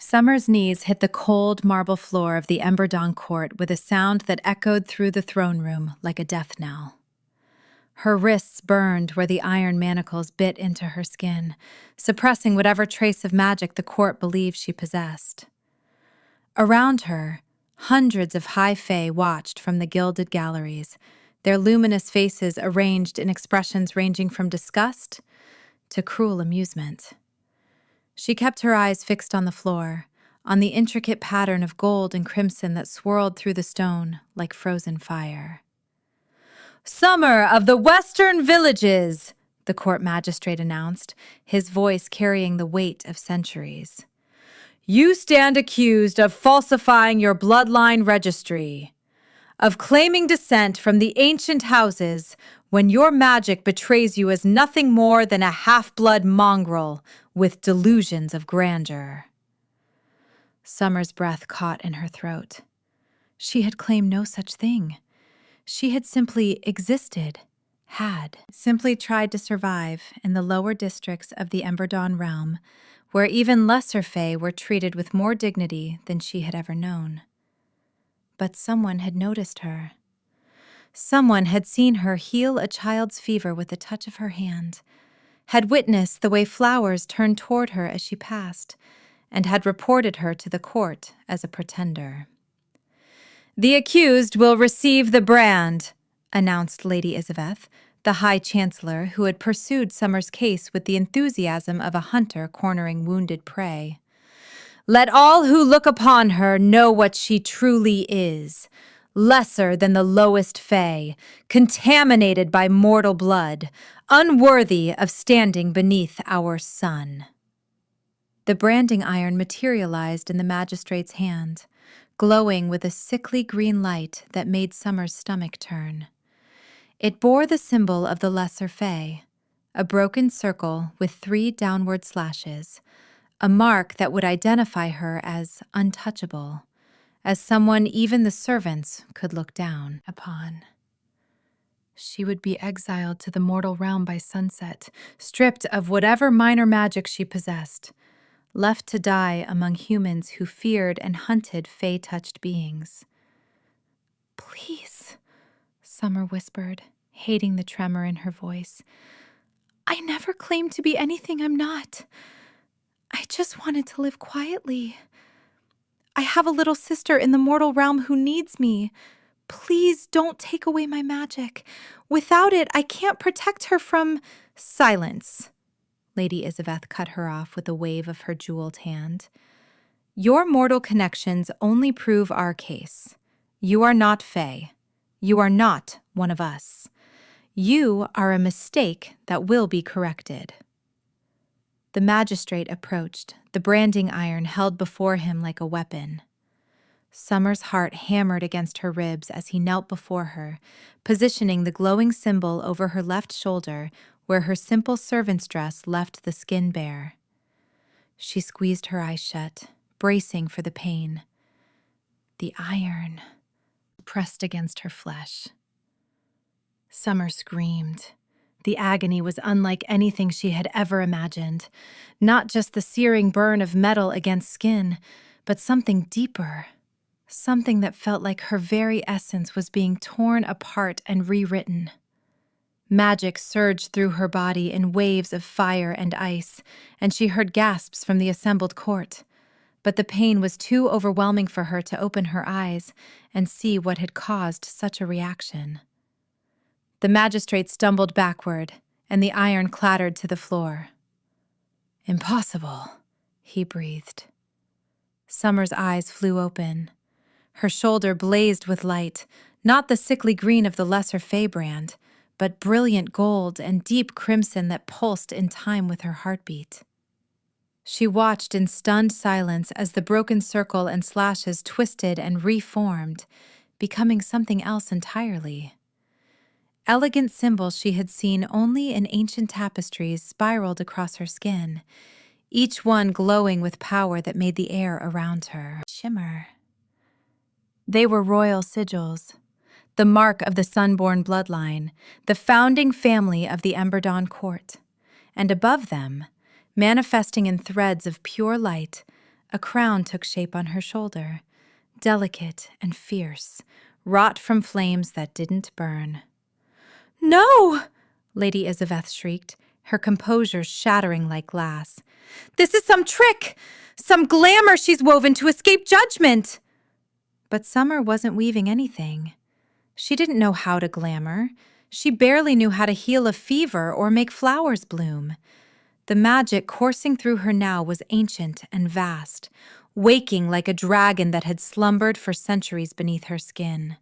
Summer's knees hit the cold marble floor of the Emberdawn Court with a sound that echoed through the throne room like a death knell. Her wrists burned where the iron manacles bit into her skin, suppressing whatever trace of magic the court believed she possessed. Around her, hundreds of high fae watched from the gilded galleries, their luminous faces arranged in expressions ranging from disgust to cruel amusement. She kept her eyes fixed on the floor, on the intricate pattern of gold and crimson that swirled through the stone like frozen fire. "Summer of the Western Villages," the court magistrate announced, his voice carrying the weight of centuries. "You stand accused of falsifying your bloodline registry, of claiming descent from the ancient houses when your magic betrays you as nothing more than a half-blood mongrel with delusions of grandeur." Summer's breath caught in her throat. She had claimed no such thing. She had simply existed, simply tried to survive in the lower districts of the Emberdawn realm, where even lesser fae were treated with more dignity than she had ever known. But someone had noticed her. Someone had seen her heal a child's fever with the touch of her hand, had witnessed the way flowers turned toward her as she passed, and had reported her to the court as a pretender. "The accused will receive the brand," announced Lady Isaveth, the High Chancellor who had pursued Summer's case with the enthusiasm of a hunter cornering wounded prey. "Let all who look upon her know what she truly is, lesser than the lowest fae, contaminated by mortal blood, unworthy of standing beneath our sun." The branding iron materialized in the magistrate's hand, glowing with a sickly green light that made Summer's stomach turn. It bore the symbol of the lesser fae, a broken circle with 3 downward slashes, a mark that would identify her as untouchable, as someone even the servants could look down upon. She would be exiled to the mortal realm by sunset, stripped of whatever minor magic she possessed, left to die among humans who feared and hunted fae-touched beings. "Please," Summer whispered, hating the tremor in her voice. "I never claimed to be anything I'm not. I just wanted to live quietly. I have a little sister in the mortal realm who needs me. Please don't take away my magic. Without it, I can't protect her from—" "Silence," Lady Isaveth cut her off with a wave of her jeweled hand. "Your mortal connections only prove our case. You are not fae. You are not one of us. You are a mistake that will be corrected." The magistrate approached, the branding iron held before him like a weapon. Summer's heart hammered against her ribs as he knelt before her, positioning the glowing symbol over her left shoulder where her simple servant's dress left the skin bare. She squeezed her eyes shut, bracing for the pain. The iron pressed against her flesh. Summer screamed. The agony was unlike anything she had ever imagined. Not just the searing burn of metal against skin, but something deeper. Something that felt like her very essence was being torn apart and rewritten. Magic surged through her body in waves of fire and ice, and she heard gasps from the assembled court. But the pain was too overwhelming for her to open her eyes and see what had caused such a reaction. The magistrate stumbled backward, and the iron clattered to the floor. "Impossible," he breathed. Summer's eyes flew open. Her shoulder blazed with light, not the sickly green of the lesser fae brand, but brilliant gold and deep crimson that pulsed in time with her heartbeat. She watched in stunned silence as the broken circle and slashes twisted and reformed, becoming something else entirely. Elegant symbols she had seen only in ancient tapestries spiraled across her skin, each one glowing with power that made the air around her shimmer. They were royal sigils, the mark of the Sunborn bloodline, the founding family of the Emberdawn Court, and above them, manifesting in threads of pure light, A crown took shape on her shoulder, delicate and fierce, wrought from flames that didn't burn. "No!" Lady Isaveth shrieked, her composure shattering like glass. "This is some trick! Some glamour she's woven to escape judgment!" But Summer wasn't weaving anything. She didn't know how to glamour. She barely knew how to heal a fever or make flowers bloom. The magic coursing through her now was ancient and vast, waking like a dragon that had slumbered for centuries beneath her skin.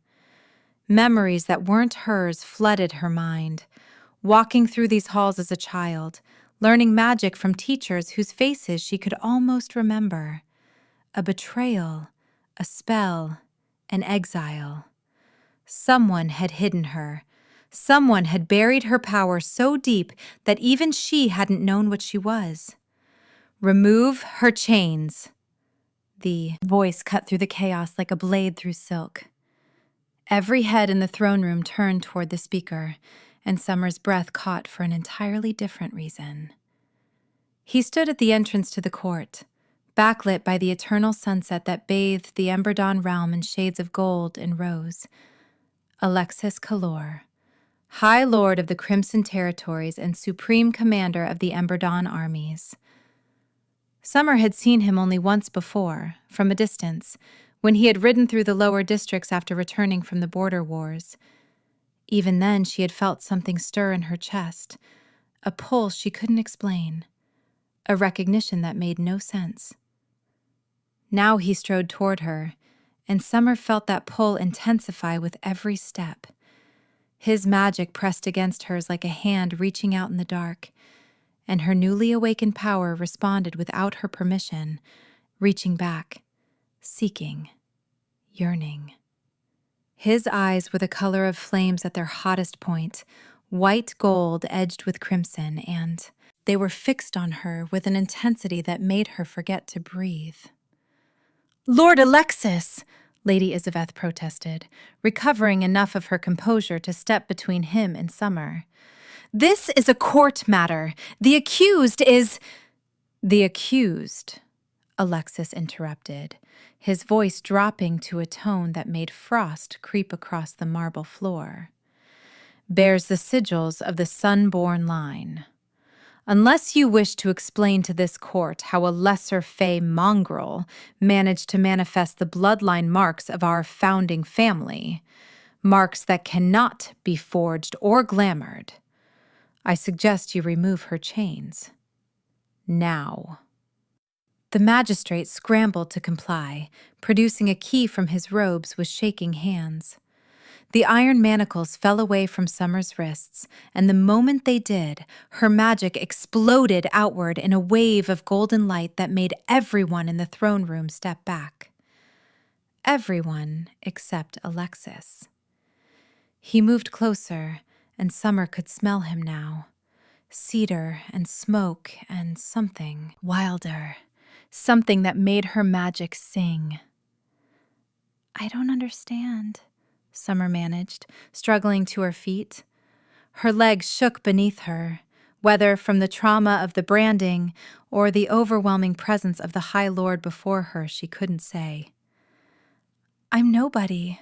Memories that weren't hers flooded her mind. Walking through these halls as a child, learning magic from teachers whose faces she could almost remember. A betrayal, a spell, an exile. Someone had hidden her. Someone had buried her power so deep that even she hadn't known what she was. "Remove her chains." The voice cut through the chaos like a blade through silk. Every head in the throne room turned toward the speaker, and Summer's breath caught for an entirely different reason. He stood at the entrance to the court, backlit by the eternal sunset that bathed the Emberdawn realm in shades of gold and rose. Alexis Calore, High Lord of the Crimson Territories and Supreme Commander of the Emberdawn armies. Summer had seen him only once before, from a distance, when he had ridden through the lower districts after returning from the border wars. Even then, she had felt something stir in her chest, a pull she couldn't explain, a recognition that made no sense. Now he strode toward her, and Summer felt that pull intensify with every step. His magic pressed against hers like a hand reaching out in the dark, and her newly awakened power responded without her permission, reaching back, seeking, yearning. His eyes were the color of flames at their hottest point, white gold edged with crimson, and they were fixed on her with an intensity that made her forget to breathe. "Lord Alexis!" Lady Isaveth protested, recovering enough of her composure to step between him and Summer. "This is a court matter. The accused is—" "The accused," Alexis interrupted, his voice dropping to a tone that made frost creep across the marble floor, "bears the sigils of the Sunborn line. Unless you wish to explain to this court how a lesser Fey mongrel managed to manifest the bloodline marks of our founding family, marks that cannot be forged or glamoured, I suggest you remove her chains. Now." The magistrate scrambled to comply, producing a key from his robes with shaking hands. The iron manacles fell away from Summer's wrists, and the moment they did, her magic exploded outward in a wave of golden light that made everyone in the throne room step back. Everyone except Alexis. He moved closer, and Summer could smell him now. Cedar and smoke and something wilder. Something that made her magic sing. "I don't understand," Summer managed, struggling to her feet. Her legs shook beneath her, whether from the trauma of the branding or the overwhelming presence of the High Lord before her, she couldn't say. "I'm nobody.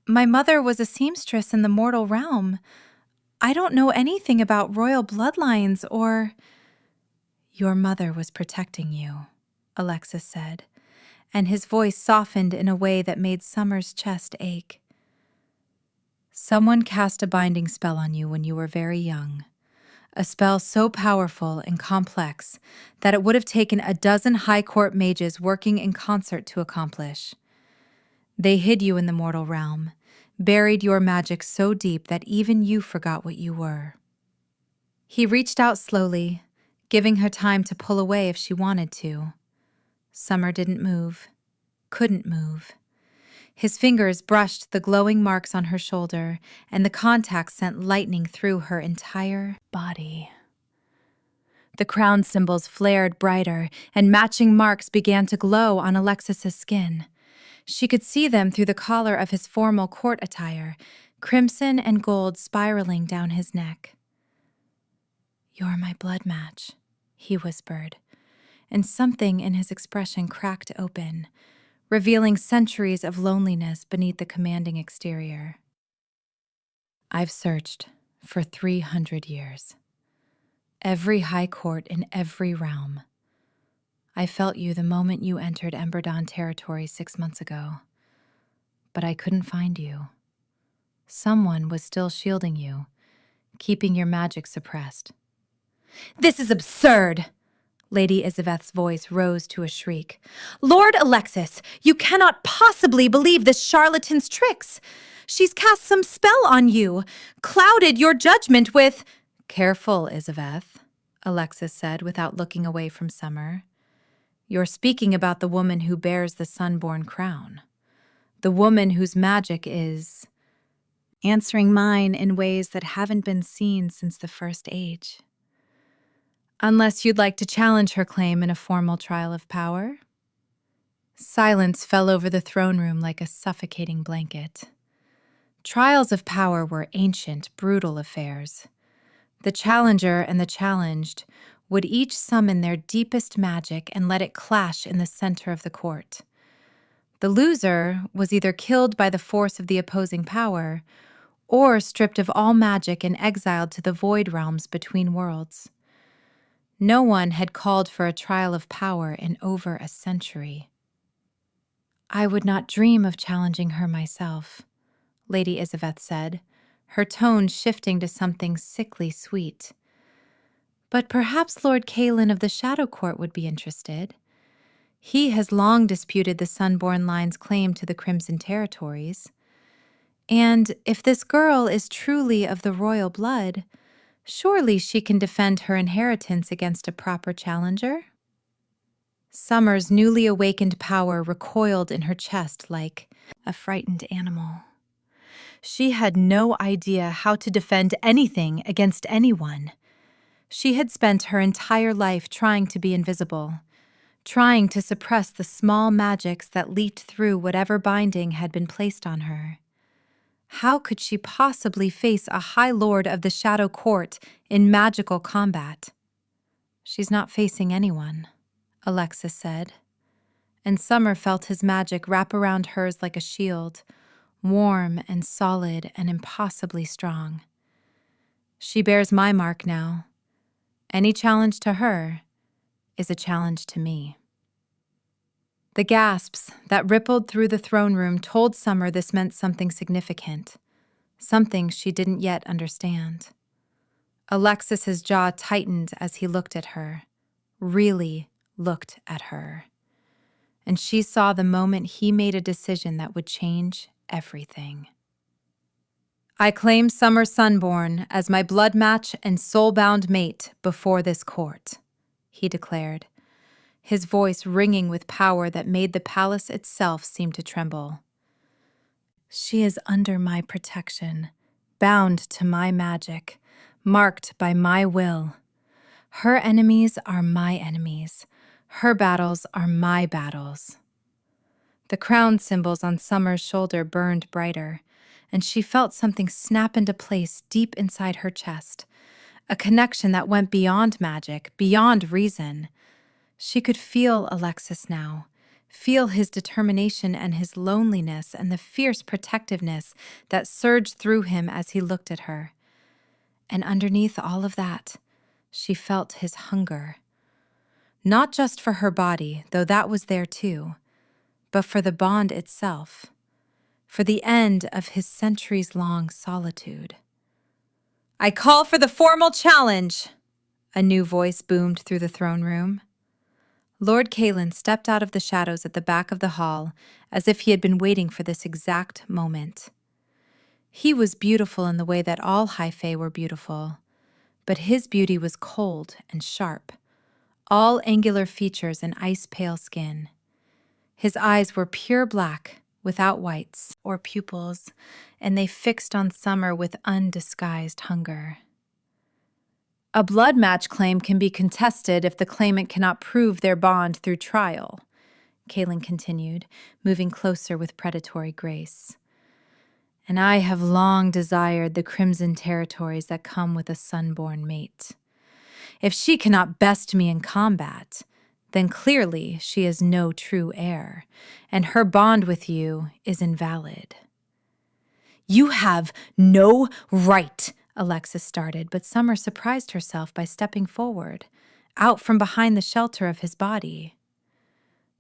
My mother was a seamstress in the mortal realm. I don't know anything about royal bloodlines or—" "Your mother was protecting you," Alexis said, and his voice softened in a way that made Summer's chest ache. "Someone cast a binding spell on you when you were very young, a spell so powerful and complex that it would have taken a dozen high court mages working in concert to accomplish. They hid you in the mortal realm, buried your magic so deep that even you forgot what you were." He reached out slowly, giving her time to pull away if she wanted to. Summer didn't move, couldn't move. His fingers brushed the glowing marks on her shoulder, and the contact sent lightning through her entire body. The crown symbols flared brighter, and matching marks began to glow on Alexis's skin. She could see them through the collar of his formal court attire, crimson and gold spiraling down his neck. "You're my blood match," he whispered, and something in his expression cracked open, revealing centuries of loneliness beneath the commanding exterior. I've searched for 300 years. Every high court in every realm. I felt you the moment you entered Emberdawn territory 6 months ago. But I couldn't find you. Someone was still shielding you, keeping your magic suppressed. This is absurd! Lady Isaveth's voice rose to a shriek. Lord Alexis, you cannot possibly believe this charlatan's tricks. She's cast some spell on you, clouded your judgment with— Careful, Isaveth, Alexis said without looking away from Summer. You're speaking about the woman who bears the Sunborn crown. The woman whose magic is answering mine in ways that haven't been seen since the First Age. Unless you'd like to challenge her claim in a formal trial of power? Silence fell over the throne room like a suffocating blanket. Trials of power were ancient, brutal affairs. The challenger and the challenged would each summon their deepest magic and let it clash in the center of the court. The loser was either killed by the force of the opposing power or stripped of all magic and exiled to the void realms between worlds. No one had called for a trial of power in over a century. I would not dream of challenging her myself, Lady Isaveth said, her tone shifting to something sickly sweet. But perhaps Lord Caelan of the Shadow Court would be interested. He has long disputed the Sunborn line's claim to the Crimson Territories. And if this girl is truly of the royal blood, surely she can defend her inheritance against a proper challenger? Summer's newly awakened power recoiled in her chest like a frightened animal. She had no idea how to defend anything against anyone. She had spent her entire life trying to be invisible, trying to suppress the small magics that leaked through whatever binding had been placed on her. How could she possibly face a High Lord of the Shadow Court in magical combat? She's not facing anyone, Alexis said, and Summer felt his magic wrap around hers like a shield, warm and solid and impossibly strong. She bears my mark now. Any challenge to her is a challenge to me. The gasps that rippled through the throne room told Summer this meant something significant, something she didn't yet understand. Alexis's jaw tightened as he looked at her, really looked at her. And she saw the moment he made a decision that would change everything. I claim Summer Sunborn as my bloodmatch and soulbound mate before this court, he declared, his voice ringing with power that made the palace itself seem to tremble. She is under my protection, bound to my magic, marked by my will. Her enemies are my enemies. Her battles are my battles. The crown symbols on Summer's shoulder burned brighter, and she felt something snap into place deep inside her chest, a connection that went beyond magic, beyond reason. She could feel Alexis now, feel his determination and his loneliness and the fierce protectiveness that surged through him as he looked at her. And underneath all of that, she felt his hunger. Not just for her body, though that was there too, but for the bond itself, for the end of his centuries-long solitude. I call for the formal challenge, a new voice boomed through the throne room. Lord Caelan stepped out of the shadows at the back of the hall as if he had been waiting for this exact moment. He was beautiful in the way that all High Fae were beautiful, but his beauty was cold and sharp, all angular features and ice-pale skin. His eyes were pure black, without whites or pupils, and they fixed on Summer with undisguised hunger. A bloodmatch claim can be contested if the claimant cannot prove their bond through trial, Caelan continued, moving closer with predatory grace. And I have long desired the crimson territories that come with a Sunborn mate. If she cannot best me in combat, then clearly she is no true heir, and her bond with you is invalid." "You have no right," Alexis started, but Summer surprised herself by stepping forward, out from behind the shelter of his body.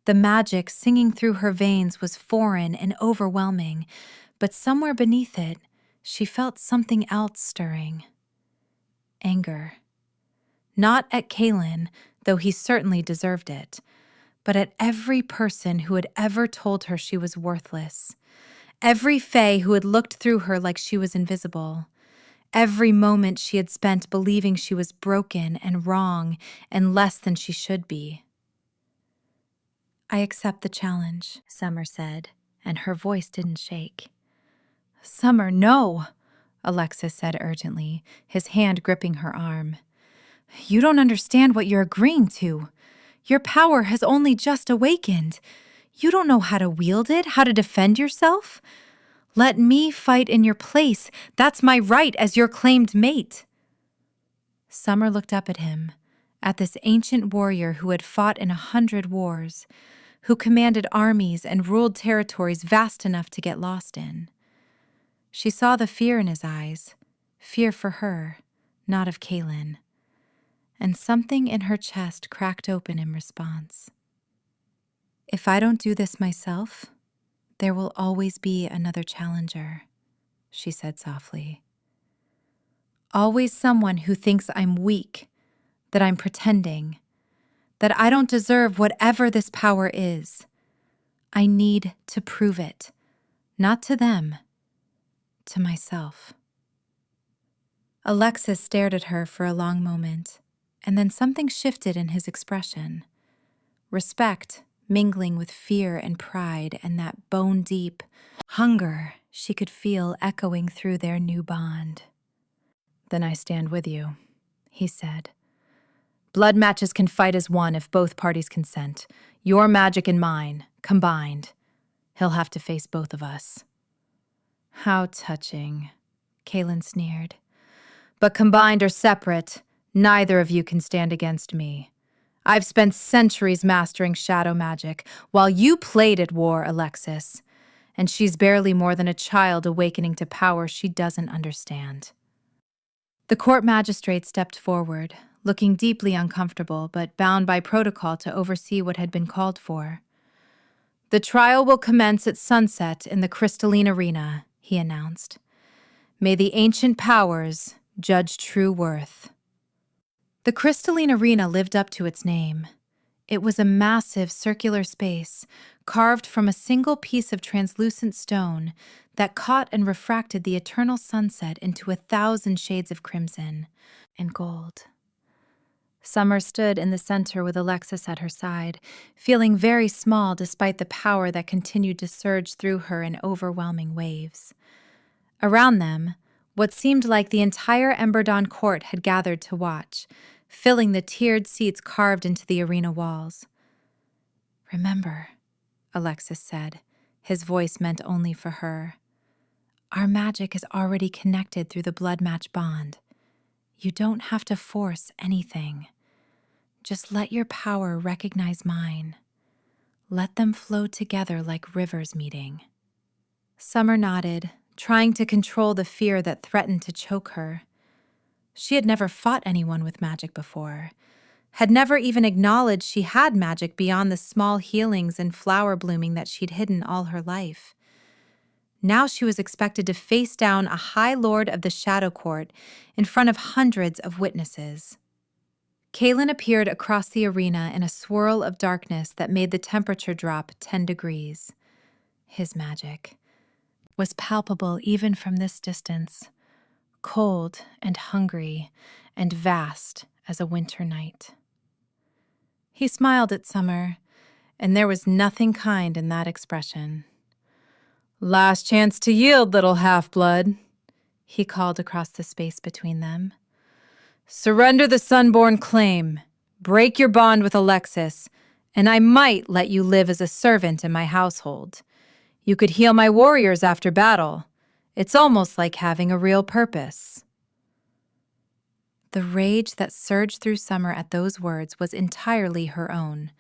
The magic singing through her veins was foreign and overwhelming, but somewhere beneath it, she felt something else stirring. Anger. Not at Caelan, though he certainly deserved it, but at every person who had ever told her she was worthless. Every fae who had looked through her like she was invisible. Every moment she had spent believing she was broken and wrong and less than she should be. "I accept the challenge," Summer said, and her voice didn't shake. "Summer, no," Alexis said urgently, his hand gripping her arm. "You don't understand what you're agreeing to. Your power has only just awakened. You don't know how to wield it, how to defend yourself. Let me fight in your place. That's my right as your claimed mate." Summer looked up at him, at this ancient warrior who had fought in 100 wars, who commanded armies and ruled territories vast enough to get lost in. She saw the fear in his eyes, fear for her, not of Caelan, and something in her chest cracked open in response. "If I don't do this myself, there will always be another challenger," she said softly. "Always someone who thinks I'm weak, that I'm pretending, that I don't deserve whatever this power is. I need to prove it, not to them, to myself." Alexis stared at her for a long moment, and then something shifted in his expression. Respect mingling with fear and pride and that bone-deep hunger she could feel echoing through their new bond. "Then I stand with you," he said. "Blood matches can fight as one if both parties consent. Your magic and mine, combined. He'll have to face both of us." "How touching," Caelan sneered. "But combined or separate, neither of you can stand against me. I've spent centuries mastering shadow magic, while you played at war, Alexis. And she's barely more than a child awakening to power she doesn't understand." The court magistrate stepped forward, looking deeply uncomfortable, but bound by protocol to oversee what had been called for. "The trial will commence at sunset in the crystalline arena," he announced. "May the ancient powers judge true worth." The crystalline arena lived up to its name. It was a massive circular space, carved from a single piece of translucent stone that caught and refracted the eternal sunset into 1,000 shades of crimson and gold. Summer stood in the center with Alexis at her side, feeling very small despite the power that continued to surge through her in overwhelming waves. Around them, what seemed like the entire Emberdawn Court had gathered to watch, filling the tiered seats carved into the arena walls. "Remember," Alexis said, his voice meant only for her, "our magic is already connected through the Bloodmatch bond. You don't have to force anything. Just let your power recognize mine. Let them flow together like rivers meeting." Summer nodded, trying to control the fear that threatened to choke her. She had never fought anyone with magic before, had never even acknowledged she had magic beyond the small healings and flower blooming that she'd hidden all her life. Now she was expected to face down a High Lord of the Shadow Court in front of hundreds of witnesses. Caelan appeared across the arena in a swirl of darkness that made the temperature drop 10 degrees. His magic was palpable even from this distance, cold and hungry and vast as a winter night. He smiled at Summer, and there was nothing kind in that expression. "Last chance to yield, little half-blood," he called across the space between them. "Surrender the Sunborn claim, break your bond with Alexis, and I might let you live as a servant in my household. You could heal my warriors after battle. It's almost like having a real purpose." The rage that surged through Summer at those words was entirely her own,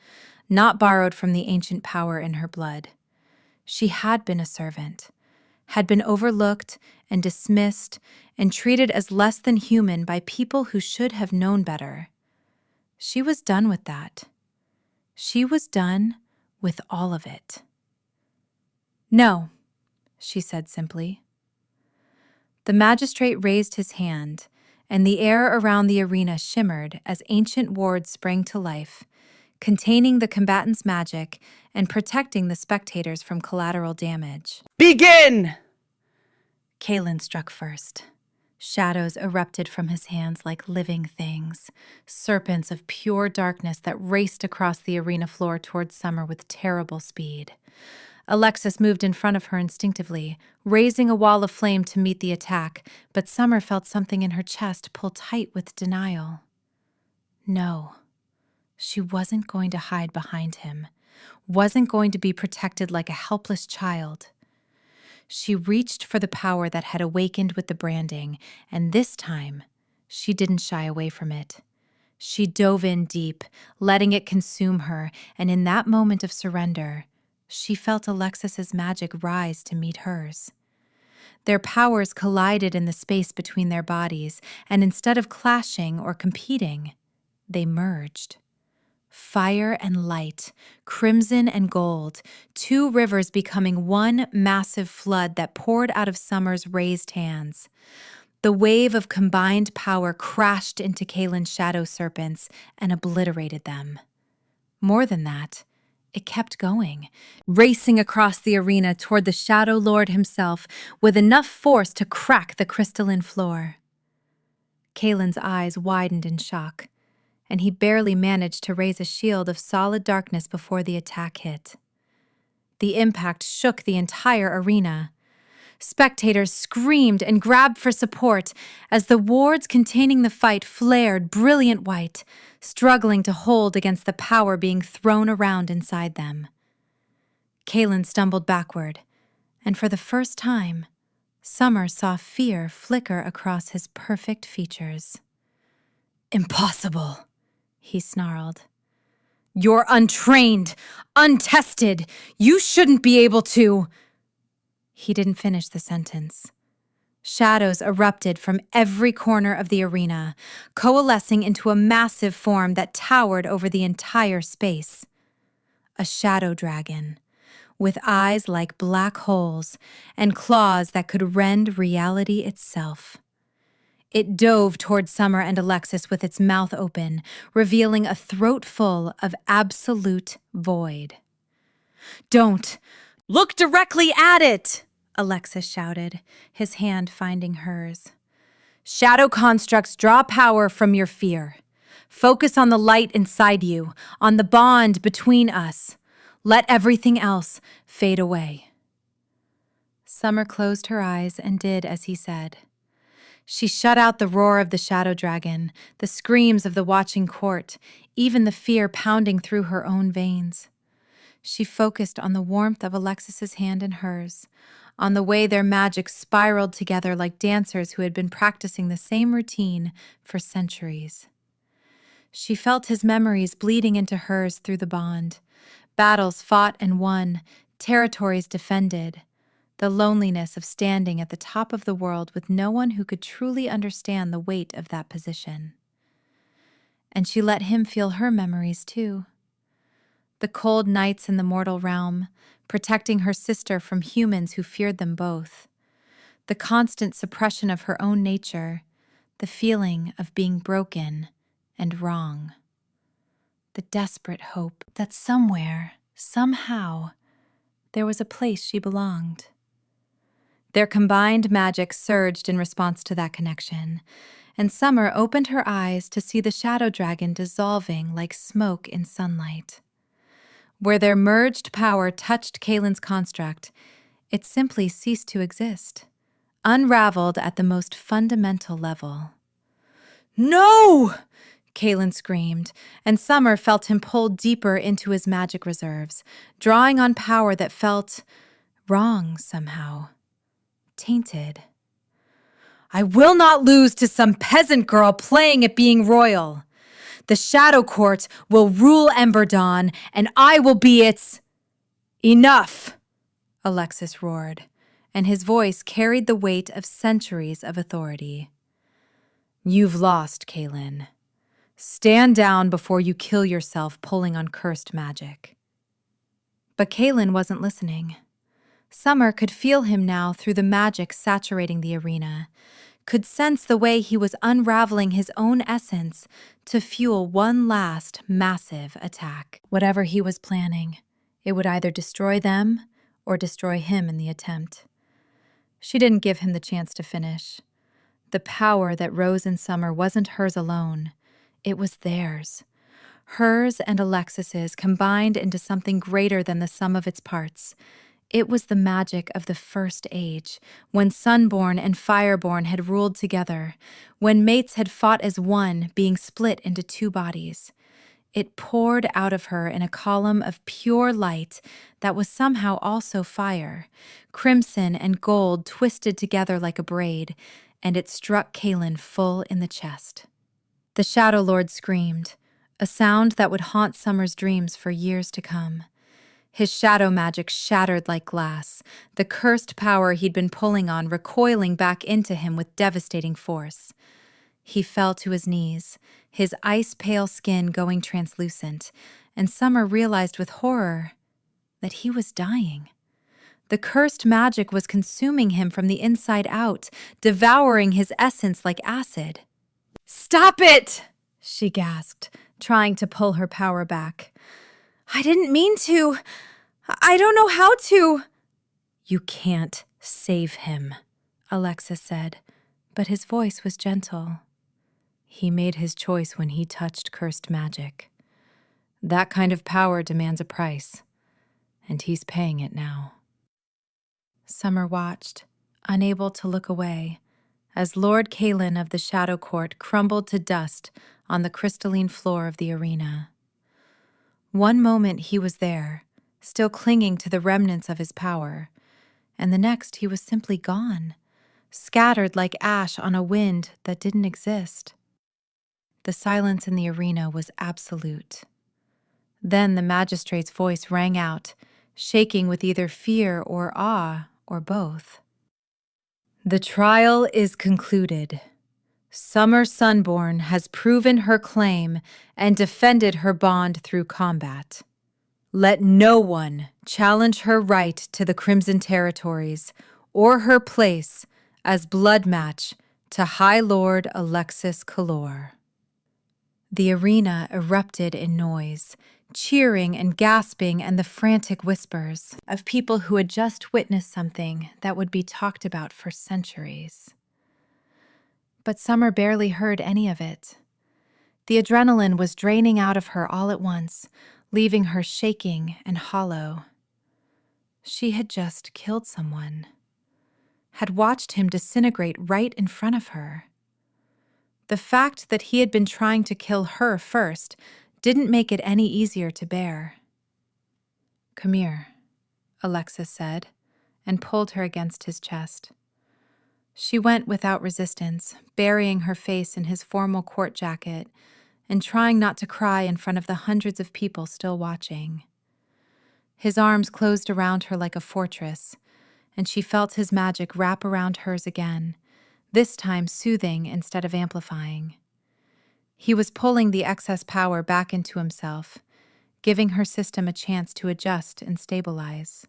not borrowed from the ancient power in her blood. She had been a servant, had been overlooked and dismissed and treated as less than human by people who should have known better. She was done with that. She was done with all of it. "No," she said simply. The magistrate raised his hand, and the air around the arena shimmered as ancient wards sprang to life, containing the combatants' magic and protecting the spectators from collateral damage. "Begin!" Caelan struck first. Shadows erupted from his hands like living things, serpents of pure darkness that raced across the arena floor toward Summer with terrible speed. Alexis moved in front of her instinctively, raising a wall of flame to meet the attack, but Summer felt something in her chest pull tight with denial. No, she wasn't going to hide behind him, wasn't going to be protected like a helpless child. She reached for the power that had awakened with the branding, and this time, she didn't shy away from it. She dove in deep, letting it consume her, and in that moment of surrender, she felt Alexis's magic rise to meet hers. Their powers collided in the space between their bodies, and instead of clashing or competing, they merged. Fire and light, crimson and gold, two rivers becoming one massive flood that poured out of Summer's raised hands. The wave of combined power crashed into Caelan's shadow serpents and obliterated them. More than that, it kept going, racing across the arena toward the Shadow Lord himself with enough force to crack the crystalline floor. Caelan's eyes widened in shock, and he barely managed to raise a shield of solid darkness before the attack hit. The impact shook the entire arena. Spectators screamed and grabbed for support as the wards containing the fight flared brilliant white, struggling to hold against the power being thrown around inside them. Caelan stumbled backward, and for the first time, Summer saw fear flicker across his perfect features. "Impossible," he snarled. "You're untrained, untested. You shouldn't be able to—" He didn't finish the sentence. Shadows erupted from every corner of the arena, coalescing into a massive form that towered over the entire space. A shadow dragon, with eyes like black holes and claws that could rend reality itself. It dove toward Summer and Alexis with its mouth open, revealing a throat full of absolute void. "Don't look directly at it!" Alexis shouted, his hand finding hers. "Shadow constructs draw power from your fear. Focus on the light inside you, on the bond between us. Let everything else fade away." Summer closed her eyes and did as he said. She shut out the roar of the shadow dragon, the screams of the watching court, even the fear pounding through her own veins. She focused on the warmth of Alexis's hand in hers, on the way their magic spiraled together like dancers who had been practicing the same routine for centuries. She felt his memories bleeding into hers through the bond, battles fought and won, territories defended, the loneliness of standing at the top of the world with no one who could truly understand the weight of that position. And she let him feel her memories too. The cold nights in the mortal realm, protecting her sister from humans who feared them both. The constant suppression of her own nature, the feeling of being broken and wrong. The desperate hope that somewhere, somehow, there was a place she belonged. Their combined magic surged in response to that connection, and Summer opened her eyes to see the shadow dragon dissolving like smoke in sunlight. Where their merged power touched Caelan's construct, it simply ceased to exist, unraveled at the most fundamental level. "No!" Caelan screamed, and Summer felt him pull deeper into his magic reserves, drawing on power that felt wrong somehow, tainted. I will not lose to some peasant girl playing at being royal. The Shadow Court will rule Emberdawn, and I will be its... Enough! Alexis roared, and his voice carried the weight of centuries of authority. You've lost, Caelan. Stand down before you kill yourself pulling on cursed magic. But Caelan wasn't listening. Summer could feel him now through the magic saturating the arena, could sense the way he was unraveling his own essence to fuel one last massive attack. Whatever he was planning, it would either destroy them or destroy him in the attempt. She didn't give him the chance to finish. The power that rose in Summer wasn't hers alone. It was theirs. Hers and Alexis's combined into something greater than the sum of its parts. It was the magic of the First Age, when Sunborn and Fireborn had ruled together, when mates had fought as one, being split into two bodies. It poured out of her in a column of pure light that was somehow also fire, crimson and gold twisted together like a braid, and it struck Caelan full in the chest. The Shadow Lord screamed, a sound that would haunt Summer's dreams for years to come. His shadow magic shattered like glass, the cursed power he'd been pulling on recoiling back into him with devastating force. He fell to his knees, his ice-pale skin going translucent, and Summer realized with horror that he was dying. The cursed magic was consuming him from the inside out, devouring his essence like acid. "Stop it!" she gasped, trying to pull her power back. "I didn't mean to. I don't know how to." "You can't save him," Alexis said, but his voice was gentle. "He made his choice when he touched cursed magic. That kind of power demands a price, and he's paying it now." Summer watched, unable to look away, as Lord Caelan of the Shadow Court crumbled to dust on the crystalline floor of the arena. One moment he was there, still clinging to the remnants of his power, and the next he was simply gone, scattered like ash on a wind that didn't exist. The silence in the arena was absolute. Then the magistrate's voice rang out, shaking with either fear or awe or both. "The trial is concluded. Summer Sunborn has proven her claim and defended her bond through combat. Let no one challenge her right to the Crimson Territories or her place as Bloodmatch to High Lord Alexis Calore." The arena erupted in noise, cheering and gasping, and the frantic whispers of people who had just witnessed something that would be talked about for centuries. But Summer barely heard any of it. The adrenaline was draining out of her all at once, leaving her shaking and hollow. She had just killed someone, had watched him disintegrate right in front of her. The fact that he had been trying to kill her first didn't make it any easier to bear. "Come here," Alexis said, and pulled her against his chest. She went without resistance, burying her face in his formal court jacket and trying not to cry in front of the hundreds of people still watching. His arms closed around her like a fortress, and she felt his magic wrap around hers again, this time soothing instead of amplifying. He was pulling the excess power back into himself, giving her system a chance to adjust and stabilize.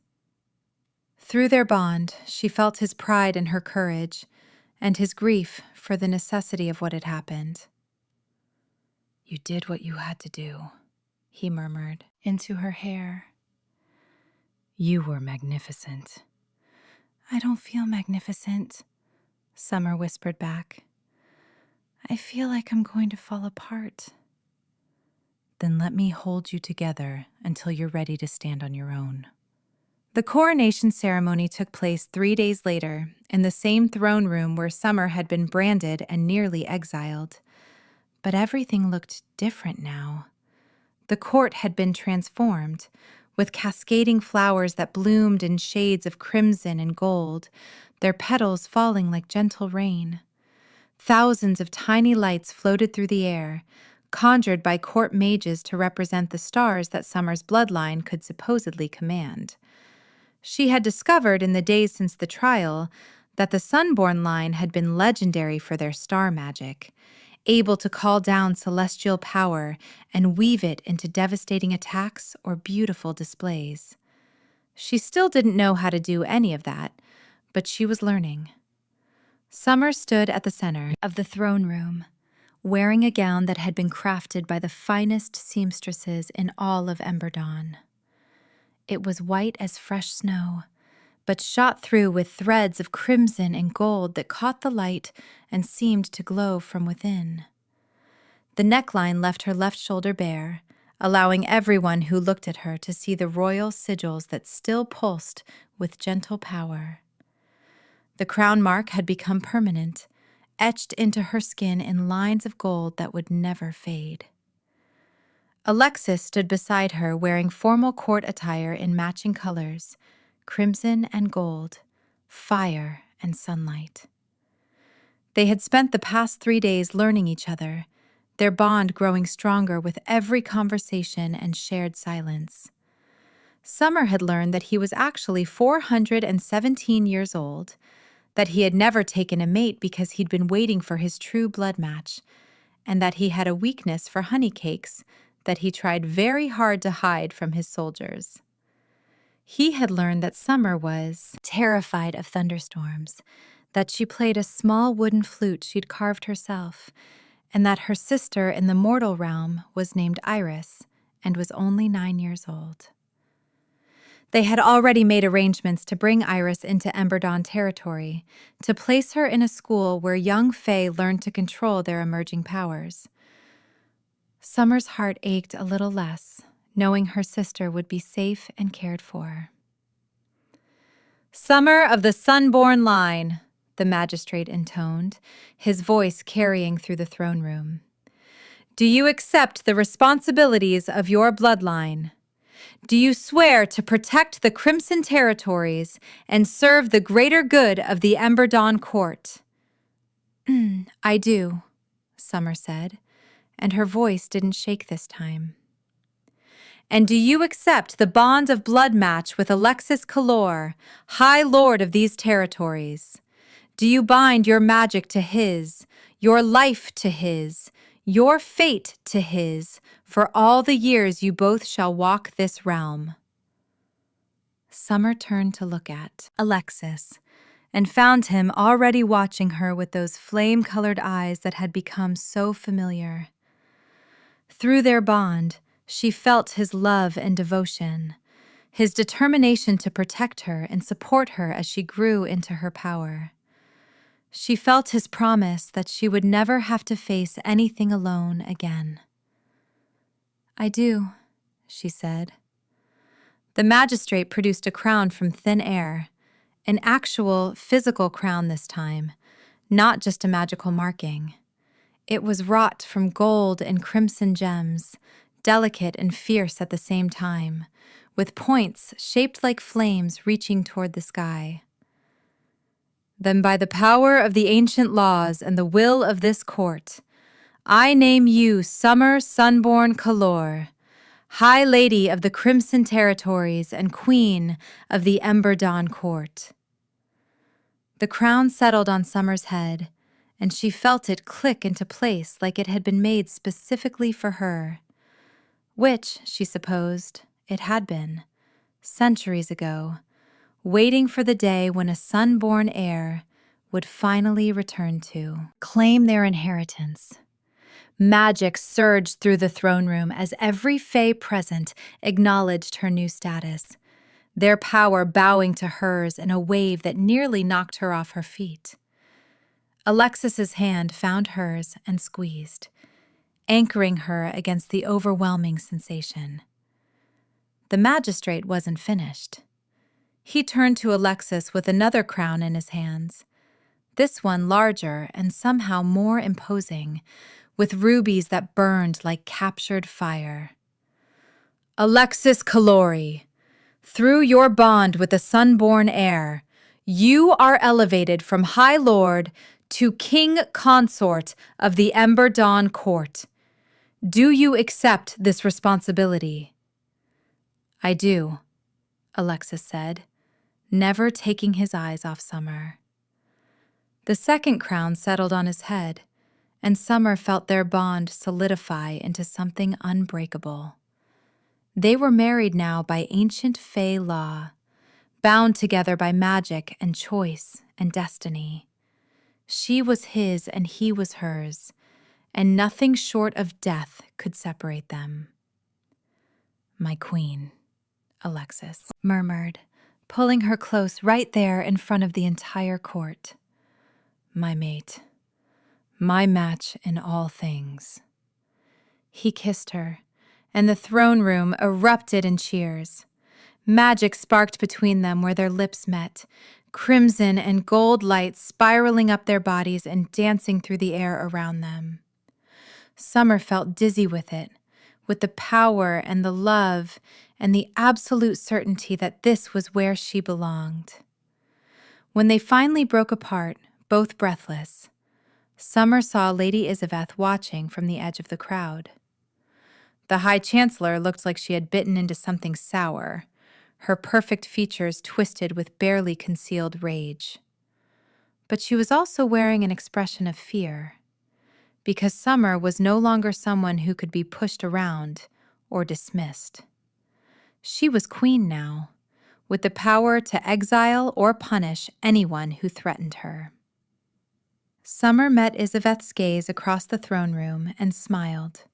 Through their bond, she felt his pride in her courage and his grief for the necessity of what had happened. "You did what you had to do," he murmured into her hair. "You were magnificent." "I don't feel magnificent," Summer whispered back. "I feel like I'm going to fall apart." "Then let me hold you together until you're ready to stand on your own." The coronation ceremony took place 3 days later in the same throne room where Summer had been branded and nearly exiled. But everything looked different now. The court had been transformed, with cascading flowers that bloomed in shades of crimson and gold, their petals falling like gentle rain. Thousands of tiny lights floated through the air, conjured by court mages to represent the stars that Summer's bloodline could supposedly command. She had discovered in the days since the trial that the Sunborn line had been legendary for their star magic, able to call down celestial power and weave it into devastating attacks or beautiful displays. She still didn't know how to do any of that, but she was learning. Summer stood at the center of the throne room, wearing a gown that had been crafted by the finest seamstresses in all of Emberdawn. It was white as fresh snow, but shot through with threads of crimson and gold that caught the light and seemed to glow from within. The neckline left her left shoulder bare, allowing everyone who looked at her to see the royal sigils that still pulsed with gentle power. The crown mark had become permanent, etched into her skin in lines of gold that would never fade. Alexis stood beside her wearing formal court attire in matching colors, crimson and gold, fire and sunlight. They had spent the past 3 days learning each other, their bond growing stronger with every conversation and shared silence. Summer had learned that he was actually 417 years old, that he had never taken a mate because he'd been waiting for his true blood match, and that he had a weakness for honey cakes that he tried very hard to hide from his soldiers. He had learned that Summer was terrified of thunderstorms, that she played a small wooden flute she'd carved herself, and that her sister in the mortal realm was named Iris and was only 9 years old. They had already made arrangements to bring Iris into Emberdawn territory, to place her in a school where young Fae learned to control their emerging powers. Summer's heart ached a little less, knowing her sister would be safe and cared for. "Summer of the Sunborn line," the magistrate intoned, his voice carrying through the throne room. "Do you accept the responsibilities of your bloodline? Do you swear to protect the Crimson Territories and serve the greater good of the Emberdawn Court?" "I do," Summer said, and her voice didn't shake this time. "And do you accept the bond of bloodmatch with Alexis Calore, High Lord of these territories? Do you bind your magic to his, your life to his, your fate to his, for all the years you both shall walk this realm?" Summer turned to look at Alexis and found him already watching her with those flame-colored eyes that had become so familiar. Through their bond, she felt his love and devotion, his determination to protect her and support her as she grew into her power. She felt his promise that she would never have to face anything alone again. "I do," she said. The magistrate produced a crown from thin air, an actual physical crown this time, not just a magical marking. It was wrought from gold and crimson gems, delicate and fierce at the same time, with points shaped like flames reaching toward the sky. "Then by the power of the ancient laws and the will of this court, I name you Summer Sunborn Calore, High Lady of the Crimson Territories and Queen of the Emberdawn Court." The crown settled on Summer's head, and she felt it click into place like it had been made specifically for her, which, she supposed, it had been, centuries ago, waiting for the day when a Sunborn heir would finally return to claim their inheritance. Magic surged through the throne room as every Fae present acknowledged her new status, their power bowing to hers in a wave that nearly knocked her off her feet. Alexis's hand found hers and squeezed, anchoring her against the overwhelming sensation. The magistrate wasn't finished. He turned to Alexis with another crown in his hands, this one larger and somehow more imposing, with rubies that burned like captured fire. "Alexis Calore, through your bond with the Sunborn heir, you are elevated from High Lord To King Consort of the Emberdawn Court. Do you accept this responsibility? I do, Alexis said, never taking his eyes off Summer. The second crown settled on his head, and Summer felt their bond solidify into something unbreakable. They were married now by ancient Fey law, bound together by magic and choice and destiny. She was his and he was hers, and nothing short of death could separate them. My queen, Alexis murmured, pulling her close right there in front of the entire court. My mate, my match in all things. He kissed her, and the throne room erupted in cheers. Magic sparked between them where their lips met, crimson and gold light spiraling up their bodies and dancing through the air around them. Summer felt dizzy with it, with the power and the love and the absolute certainty that this was where she belonged. When they finally broke apart, both breathless, Summer saw Lady Isaveth watching from the edge of the crowd. The High Chancellor looked like she had bitten into something sour, her perfect features twisted with barely concealed rage. But she was also wearing an expression of fear, because Summer was no longer someone who could be pushed around or dismissed. She was queen now, with the power to exile or punish anyone who threatened her. Summer met Isaveth's gaze across the throne room and smiled.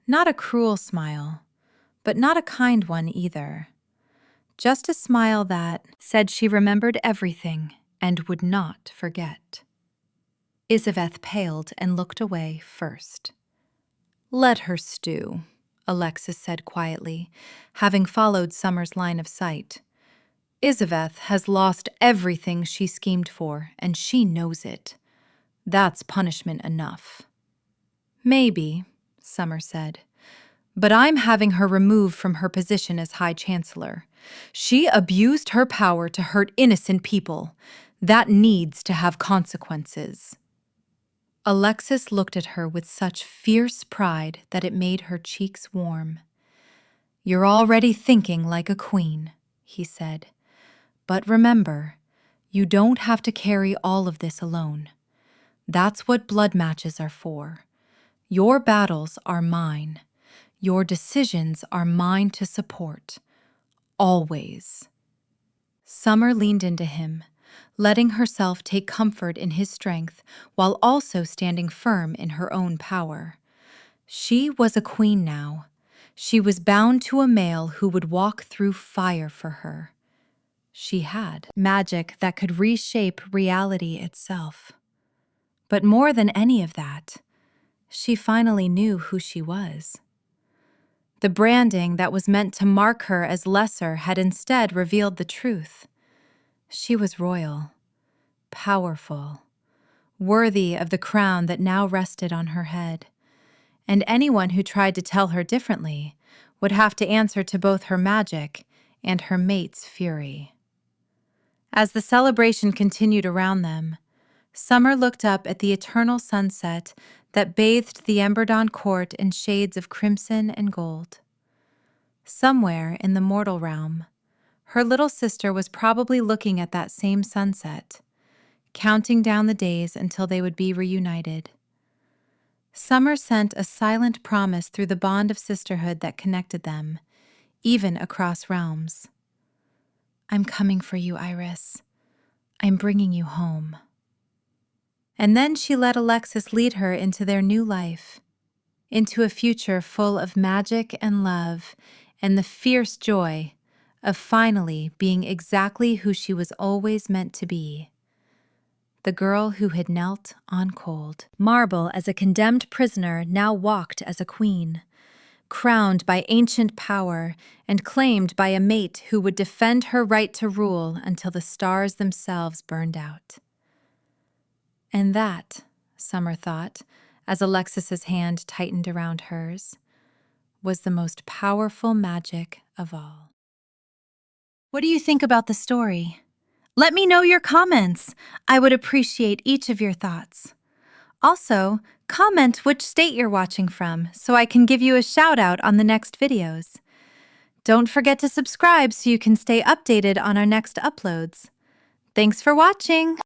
Not a cruel smile, but not a kind one either. Just a smile that said she remembered everything and would not forget. Isaveth paled and looked away first. Let her stew, Alexis said quietly, having followed Summer's line of sight. Isaveth has lost everything she schemed for, and she knows it. That's punishment enough. Maybe, Summer said, but I'm having her removed from her position as High Chancellor. She abused her power to hurt innocent people. That needs to have consequences. Alexis looked at her with such fierce pride that it made her cheeks warm. You're already thinking like a queen, he said. But remember, you don't have to carry all of this alone. That's what blood matches are for. Your battles are mine. Your decisions are mine to support. Always. Summer leaned into him, letting herself take comfort in his strength while also standing firm in her own power. She was a queen now. She was bound to a male who would walk through fire for her. She had magic that could reshape reality itself. But more than any of that, she finally knew who she was. The branding that was meant to mark her as lesser had instead revealed the truth. She was royal, powerful, worthy of the crown that now rested on her head, and anyone who tried to tell her differently would have to answer to both her magic and her mate's fury. As the celebration continued around them, Summer looked up at the eternal sunset that bathed the Emberdawn Court in shades of crimson and gold. Somewhere in the mortal realm, her little sister was probably looking at that same sunset, counting down the days until they would be reunited. Summer sent a silent promise through the bond of sisterhood that connected them, even across realms. I'm coming for you, Iris. I'm bringing you home. And then she let Alexis lead her into their new life, into a future full of magic and love and the fierce joy of finally being exactly who she was always meant to be. The girl who had knelt on cold marble as a condemned prisoner now walked as a queen, crowned by ancient power and claimed by a mate who would defend her right to rule until the stars themselves burned out. And that, Summer thought, as Alexis's hand tightened around hers, was the most powerful magic of all. What do you think about the story? Let me know your comments. I would appreciate each of your thoughts. Also, comment which state you're watching from so I can give you a shout out on the next videos. Don't forget to subscribe so you can stay updated on our next uploads. Thanks for watching!